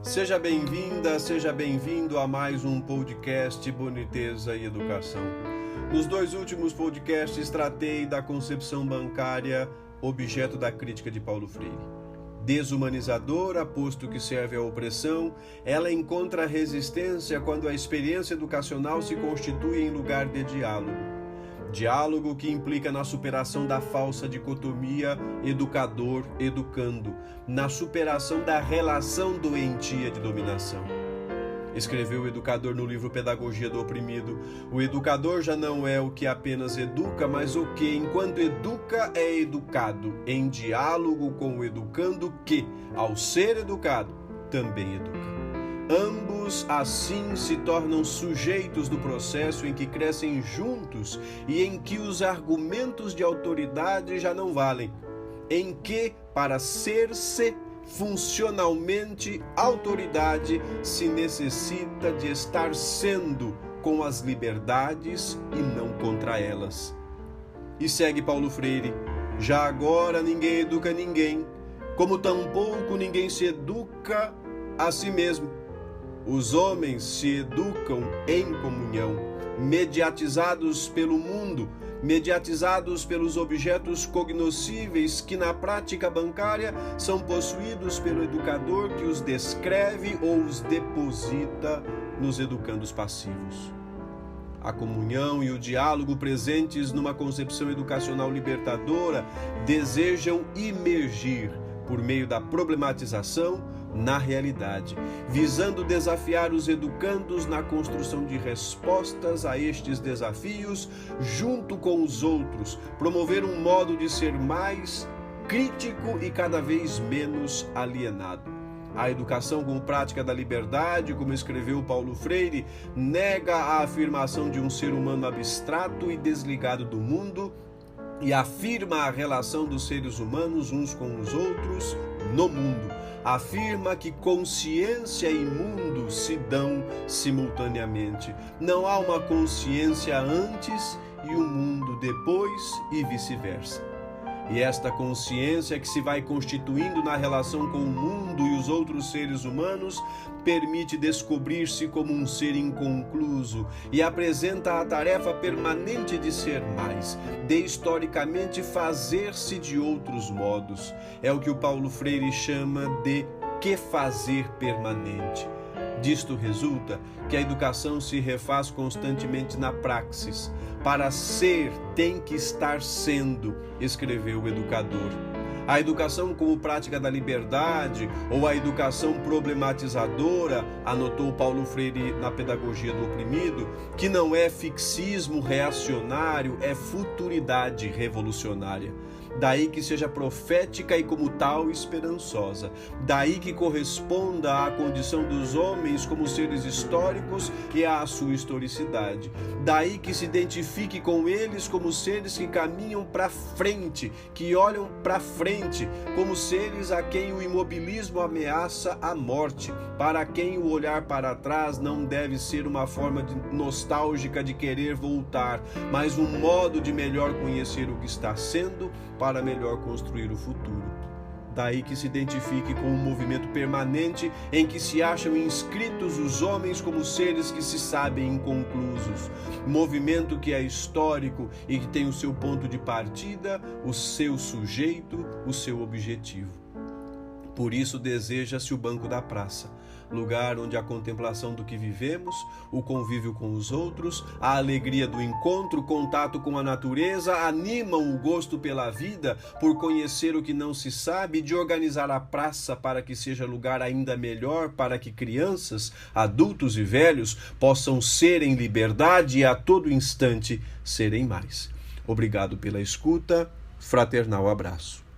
Seja bem-vinda, seja bem-vindo a mais um podcast Boniteza e Educação. Nos dois últimos podcasts tratei da concepção bancária, objeto da crítica de Paulo Freire. Desumanizadora, posto que serve à opressão, ela encontra resistência quando a experiência educacional se constitui em lugar de diálogo. Diálogo que implica na superação da falsa dicotomia educador-educando, na superação da relação doentia de dominação. Escreveu o educador no livro Pedagogia do Oprimido: o educador já não é o que apenas educa, mas o que, enquanto educa, é educado, em diálogo com o educando que, ao ser educado, também educa. Ambos, assim, se tornam sujeitos do processo em que crescem juntos e em que os argumentos de autoridade já não valem, em que, para ser-se funcionalmente autoridade, se necessita de estar sendo com as liberdades e não contra elas. E segue Paulo Freire: já agora ninguém educa ninguém, como tampouco ninguém se educa a si mesmo. Os homens se educam em comunhão, mediatizados pelo mundo, mediatizados pelos objetos cognoscíveis que na prática bancária são possuídos pelo educador que os descreve ou os deposita nos educandos passivos. A comunhão e o diálogo presentes numa concepção educacional libertadora desejam imergir, por meio da problematização, na realidade, visando desafiar os educandos na construção de respostas a estes desafios junto com os outros, promover um modo de ser mais crítico e cada vez menos alienado. A educação como prática da liberdade, como escreveu Paulo Freire, nega a afirmação de um ser humano abstrato e desligado do mundo e afirma a relação dos seres humanos uns com os outros no mundo. Afirma que consciência e mundo se dão simultaneamente. Não há uma consciência antes e um mundo depois e vice-versa. E esta consciência que se vai constituindo na relação com o mundo e os outros seres humanos permite descobrir-se como um ser inconcluso e apresenta a tarefa permanente de ser mais, de historicamente fazer-se de outros modos. É o que o Paulo Freire chama de que fazer permanente. Disto resulta que a educação se refaz constantemente na praxis. Para ser, tem que estar sendo, escreveu o educador. A educação como prática da liberdade ou a educação problematizadora, anotou Paulo Freire na Pedagogia do Oprimido, que não é fixismo reacionário, é futuridade revolucionária. Daí que seja profética e como tal esperançosa. Daí que corresponda à condição dos homens como seres históricos e à sua historicidade. Daí que se identifique com eles como seres que caminham para frente, que olham para frente, como seres a quem o imobilismo ameaça a morte, para quem o olhar para trás não deve ser uma forma nostálgica de querer voltar, mas um modo de melhor conhecer o que está sendo, para melhor construir o futuro. Daí que se identifique com um movimento permanente em que se acham inscritos os homens como seres que se sabem inconclusos. Movimento que é histórico e que tem o seu ponto de partida, o seu sujeito, o seu objetivo. Por isso deseja-se o banco da praça, lugar onde a contemplação do que vivemos, o convívio com os outros, a alegria do encontro, o contato com a natureza animam o gosto pela vida, por conhecer o que não se sabe, e de organizar a praça para que seja lugar ainda melhor para que crianças, adultos e velhos possam ser em liberdade e a todo instante serem mais. Obrigado pela escuta, fraternal abraço.